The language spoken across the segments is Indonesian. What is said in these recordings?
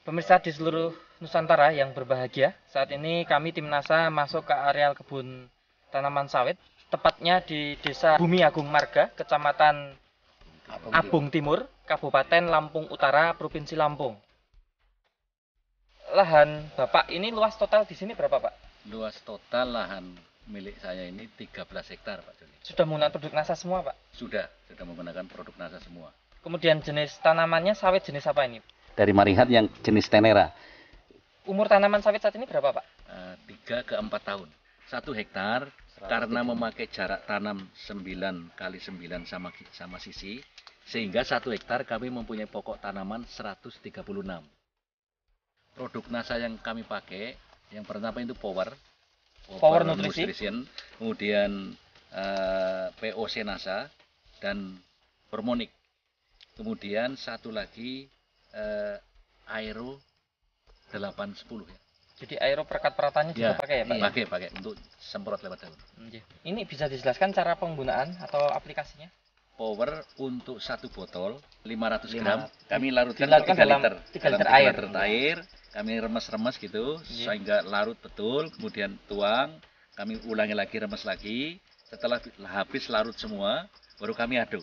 Pemirsa di seluruh Nusantara yang berbahagia, saat ini kami tim NASA masuk ke areal kebun tanaman sawit, tepatnya di Desa Bumi Agung Marga, Kecamatan Abung Timur, Kabupaten Lampung Utara, Provinsi Lampung. Lahan Bapak ini luas total di sini berapa, Pak? Luas total lahan milik saya ini 13 hektar, Pak Joni. Sudah menggunakan produk NASA semua, Pak? Sudah menggunakan produk NASA semua. Kemudian jenis tanamannya sawit jenis apa ini? Dari Marihat yang jenis Tenera. Umur tanaman sawit saat ini berapa, Pak? 3 ke 4 tahun. 1 hektar karena memakai jarak tanam 9 kali 9 sama sisi, sehingga 1 hektar kami mempunyai pokok tanaman 136. Produk NASA yang kami pakai, yang pertama itu Power Nutrition, kemudian POC NASA dan Hormonic. Kemudian satu lagi Aero 810 ya. Jadi aero perekat peratanya juga pakai ya, Pak? Iya, pakai untuk semprot lewat daun. Ini bisa dijelaskan cara penggunaan atau aplikasinya? Power untuk 1 botol 500 gram kami larutkan Dilarutkan ke 3 dalam liter. 3 liter air. Kami remes-remes gitu sehingga larut betul, kemudian tuang, kami ulangi lagi, remes lagi. Setelah habis larut semua, baru kami aduk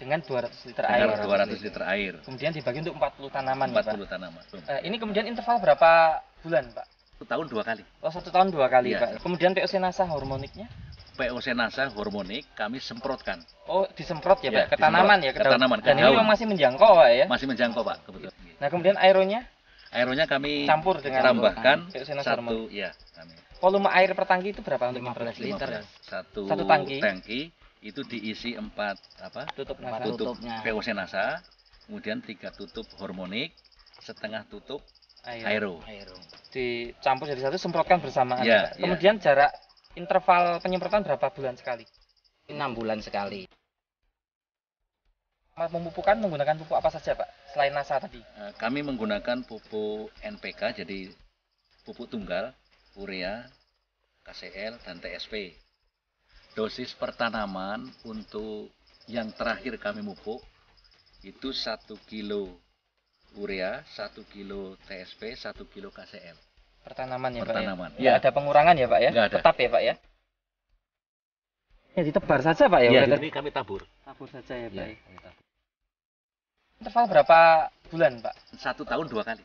dengan 200 liter dengan air. 200 liter air. Kemudian dibagi untuk 40 tanaman 40 ya, Pak? tanaman. Ini kemudian interval berapa bulan, Pak? 1 tahun 2 kali. Oh, 1 tahun 2 kali, Iya. Pak. Kemudian POC NASA hormoniknya? POC NASA Hormonic kami semprotkan. Oh, disemprot ya, Ya, Pak? Ke tanaman ya? ke tanaman, ke Dan ini daun. memang masih menjangkau, Pak ya? Masih menjangkau, Pak, kebetulan. Nah, kemudian aeronya? Airnya kami Campur dengan tambahkan POC NASA satu, ya, kami. Volume air per tangki itu berapa untuk 15 liter. Satu tangki. Itu diisi 4 Tutup NASA. tutup tutupnya. POC NASA, kemudian 3 tutup Hormonic, setengah tutup Aero. Aero. Dicampur jadi satu, semprotkan bersamaan. Ya, Pak. Kemudian jarak interval penyemprotan berapa bulan sekali? 6 bulan sekali. Pemupukan menggunakan pupuk apa saja, Pak? Selain NASA tadi. Kami menggunakan pupuk NPK, jadi pupuk tunggal, urea, KCL, dan TSP. Dosis per tanaman untuk yang terakhir kami pupuk itu 1 kilo urea, 1 kilo TSP, 1 kilo KCL. Per tanaman ya, Per Pak? tanaman. Ya? Nggak ada pengurangan ya, Pak ya? Nggak ada. Tetap ya, Pak ya? Ya, ditebar saja, Pak ya? Ya, Udah ini kami tabur. tabur saja ya, Pak. Ya, Ya. kami tabur. Interval berapa bulan, Pak? 1 tahun 2 kali.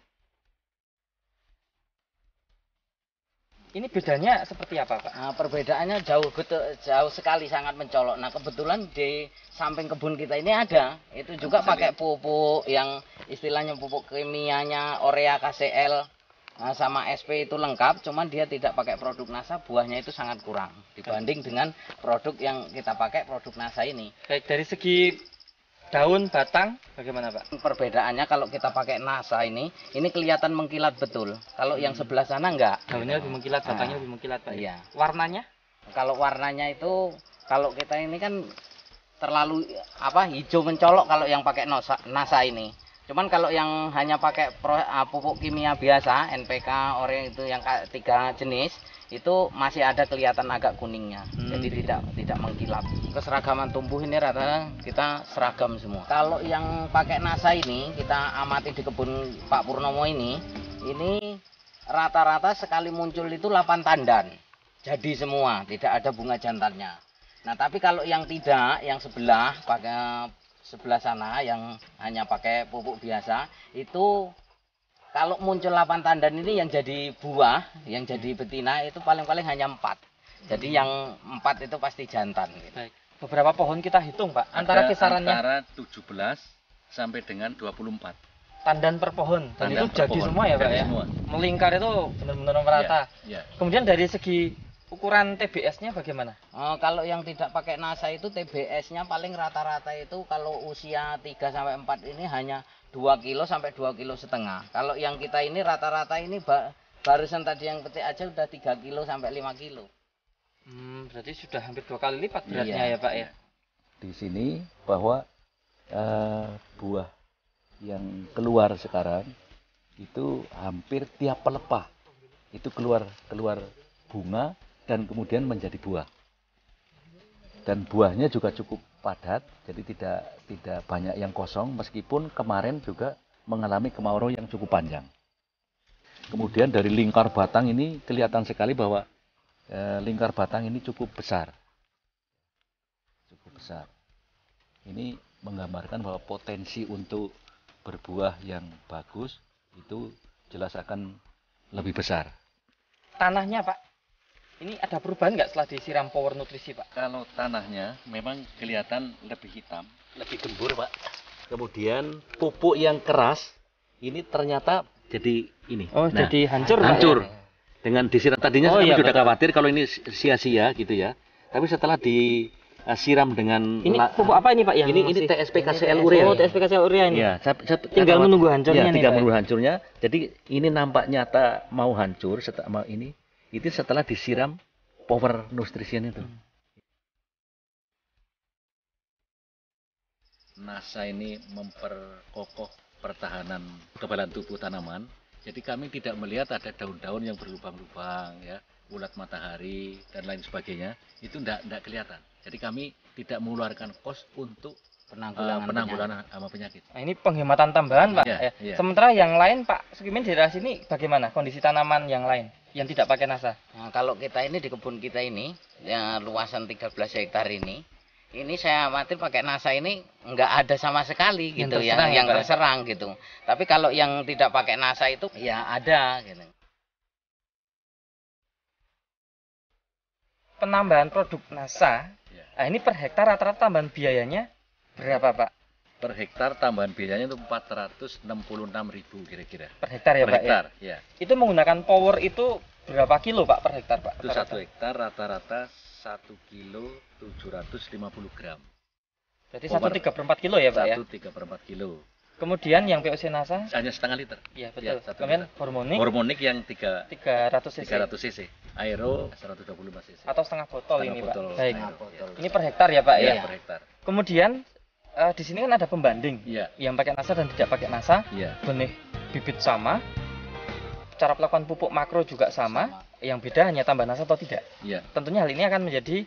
Ini bedanya seperti apa, Pak? Nah, perbedaannya jauh sekali, sangat mencolok. Nah, kebetulan di samping kebun kita ini ada, itu juga pakai pupuk yang istilahnya pupuk kimianya urea, KCL, sama SP itu lengkap. Cuman dia tidak pakai produk NASA, buahnya itu sangat kurang dibanding dengan produk yang kita pakai, produk NASA ini. Baik, dari segi daun, batang, bagaimana, Pak? Perbedaannya kalau kita pakai NASA ini kelihatan mengkilat betul. Kalau yang sebelah sana enggak. Daunnya lebih mengkilat, batangnya lebih mengkilat, Pak. Iya. Warnanya? Kalau warnanya itu, kalau kita ini kan terlalu hijau mencolok kalau yang pakai NASA ini. Cuman kalau yang hanya pakai pupuk kimia biasa, NPK, urea itu yang 3 jenis, itu masih ada kelihatan agak kuningnya. Jadi tidak mengkilap. Keseragaman tumbuh ini rata-rata kita seragam semua. Kalau yang pakai NASA ini, kita amati di kebun Pak Purnomo ini rata-rata sekali muncul itu 8 tandan. Jadi semua, tidak ada bunga jantannya. Nah, tapi kalau yang tidak, yang sebelah sana yang hanya pakai pupuk biasa, itu kalau muncul 8 tandan ini yang jadi buah, yang jadi betina itu paling-paling hanya 4. Jadi yang 4 itu pasti jantan gitu. Baik. Beberapa pohon kita hitung, Pak. Antara kisarannya antara 17 sampai dengan 24. tandan per pohon. Dan Tandan itu per jadi pohon. semua ya, Pak Jadi ya? semua. Melingkar itu benar-benar merata. Ya. Kemudian dari segi ukuran TBS-nya bagaimana? Kalau yang tidak pakai NASA itu TBS-nya paling rata-rata itu kalau usia 3 sampai 4 ini hanya 2 kilo sampai 2 kilo setengah. Kalau yang kita ini rata-rata ini barusan tadi yang petik aja udah 3 kilo sampai 5 kilo. Berarti sudah hampir 2 kali lipat beratnya ya, Pak ya? Di sini bahwa buah yang keluar sekarang itu hampir tiap pelepah itu keluar bunga dan kemudian menjadi buah. Dan buahnya juga cukup padat, jadi tidak banyak yang kosong meskipun kemarin juga mengalami kemarau yang cukup panjang. Kemudian dari lingkar batang ini kelihatan sekali bahwa lingkar batang ini cukup besar. Cukup besar. Ini menggambarkan bahwa potensi untuk berbuah yang bagus itu jelas akan lebih besar. Tanahnya Pak, ini ada perubahan nggak setelah disiram power nutrisi Pak? Kalau tanahnya memang kelihatan lebih hitam, lebih gembur Pak. Kemudian pupuk yang keras ini ternyata jadi ini. Oh, Nah, jadi hancur Pak, hancur. ya? Dengan disiram tadinya Oh, kami iya, sudah betul. khawatir kalau ini sia-sia gitu ya. Tapi setelah disiram dengan Ini pupuk apa ini Pak yang ini masih- TSP KCL urea. Oh, TSP KCL urea ini. Iya, Tinggal khawatir- menunggu hancurnya ya, nih, tinggal Pak, ya? menunggu hancurnya. Jadi ini nampak nyata mau hancur setelah ini. Itu setelah disiram power nutrition itu. NASA ini memperkokoh pertahanan kekebalan tubuh tanaman. Jadi kami tidak melihat ada daun-daun yang berlubang-lubang, ya, ulat matahari dan lain sebagainya. Itu tidak kelihatan. Jadi kami tidak mengeluarkan kos untuk penanggulangan sama penyakit. Nah, ini penghematan tambahan Pak. Iya, ya. iya. Sementara yang lain Pak Sukimin di daerah sini bagaimana kondisi tanaman yang lain yang tidak pakai NASA? Nah, kalau kita ini di kebun kita ini, ya, luasan 13 hektar ini saya amati pakai NASA ini nggak ada sama sekali Yang gitu terserang ya, yang Pak? terserang gitu. Tapi kalau yang tidak pakai NASA itu ya ada gitu. Penambahan produk NASA, Ya. nah ini per hektar rata-rata tambahan biayanya berapa Pak? Per hektar tambahan biayanya itu 466.000 kira-kira. Per hektar ya Per Pak hektar, ya? ya. Itu menggunakan power itu berapa kilo Pak per hektar Pak? Itu Rata-rata? 1 hektar rata-rata 1 kilo 750 gram. Berarti Power. 1,3/4 kilo ya Pak ya? 1,3/4 kilo. Kemudian yang POC NASA, Hanya setengah liter. ya betul. Ya, 1 Kemudian liter. hormonik Hormonik yang 300 cc 300 cc. Aero 125 cc. atau setengah botol Setengah ini botol Pak. Baik. aero, ya. Ini per hektar ya Pak Iya, ya? per hektar. Kemudian di sini kan ada pembanding Iya, yang pakai NASA dan tidak pakai NASA. iya. Benih bibit sama, cara pelakukan pupuk makro juga sama. Yang beda hanya tambah NASA atau tidak. Iya, Tentunya hal ini akan menjadi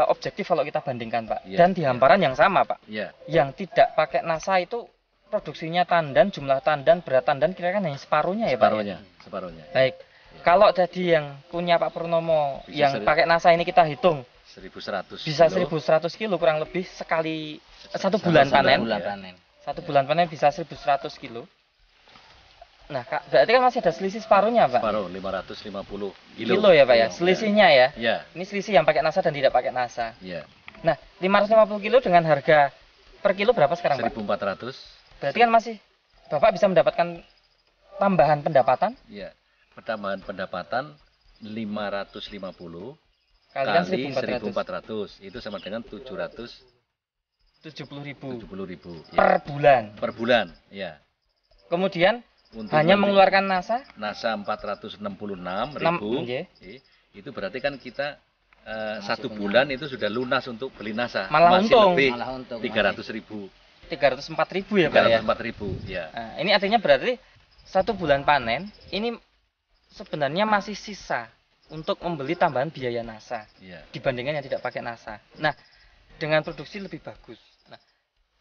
objektif kalau kita bandingkan Pak. Iya, Dan di hamparan yang sama Pak. iya. Yang tidak pakai NASA itu produksinya tandan, jumlah tandan, berat tandan kira-kira hanya separuhnya ya Pak. Ya? Separuhnya. Baik. Kalau tadi yang punya Pak Purnomo Bisa yang pakai NASA ini kita hitung 1.100 bisa kilo. 1.100 kilo kurang lebih sekali satu bulan Satu panen. Bulan ya. panen. Satu bulan panen bisa 1.100 kilo. Nah, Kak, berarti kan masih ada selisih separuhnya, Pak. Separuh 550 Kilo ya, Pak ya. Selisihnya ya. Iya, Ini selisih yang pakai NASA dan tidak pakai NASA. iya. Nah, 550 kilo dengan harga per kilo berapa sekarang, Pak? 1.400. Berarti kan masih Bapak bisa mendapatkan tambahan pendapatan Iya. Pertambahan pendapatan 550 kalikan kali 1.400. 1.400 itu sama dengan 770.000 70.000 ya. per bulan. Per bulan, ya. Kemudian Untuk hanya nanti mengeluarkan NASA NASA 466.000 nggih. itu berarti kan kita satu bulan itu sudah lunas untuk beli NASA. Malah Masih untung. lebih Malah untung. 300.000. 304.000 ya, Pak ya. 304.000, ya. Nah, ini artinya berarti satu bulan panen ini sebenarnya masih sisa untuk membeli tambahan biaya NASA Iya. dibandingkan yang tidak pakai NASA. Nah, dengan produksi lebih bagus. Nah,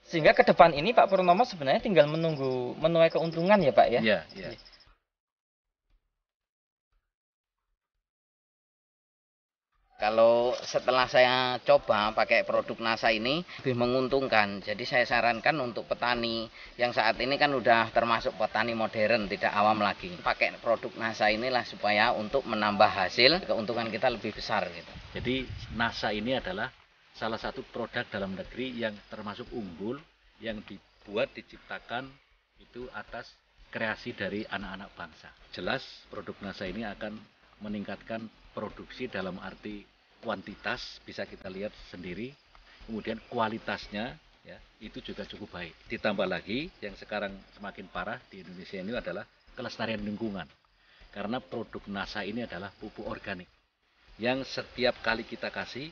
sehingga ke depan ini Pak Purnomo sebenarnya tinggal menunggu menuai keuntungan ya Pak ya. Iya, iya. Kalau setelah saya coba pakai produk NASA ini lebih menguntungkan. Jadi saya sarankan untuk petani yang saat ini kan udah termasuk petani modern, tidak awam lagi. Pakai produk NASA inilah supaya untuk menambah hasil, keuntungan kita lebih besar gitu. Jadi NASA ini adalah salah satu produk dalam negeri yang termasuk unggul yang dibuat diciptakan itu atas kreasi dari anak-anak bangsa. Jelas produk NASA ini akan meningkatkan produksi dalam arti kuantitas bisa kita lihat sendiri, kemudian kualitasnya ya itu juga cukup baik. Ditambah lagi yang sekarang semakin parah di Indonesia ini adalah kelestarian lingkungan. Karena produk NASA ini adalah pupuk organik yang setiap kali kita kasih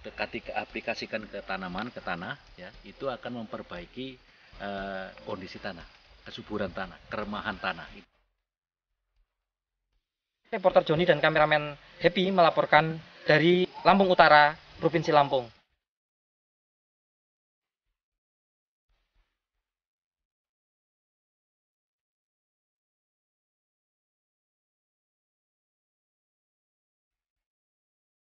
ketika aplikasikan ke tanaman, ke tanah ya, itu akan memperbaiki kondisi tanah, kesuburan tanah, keremahan tanah. Reporter Joni dan kameramen Happy melaporkan dari Lampung Utara, Provinsi Lampung.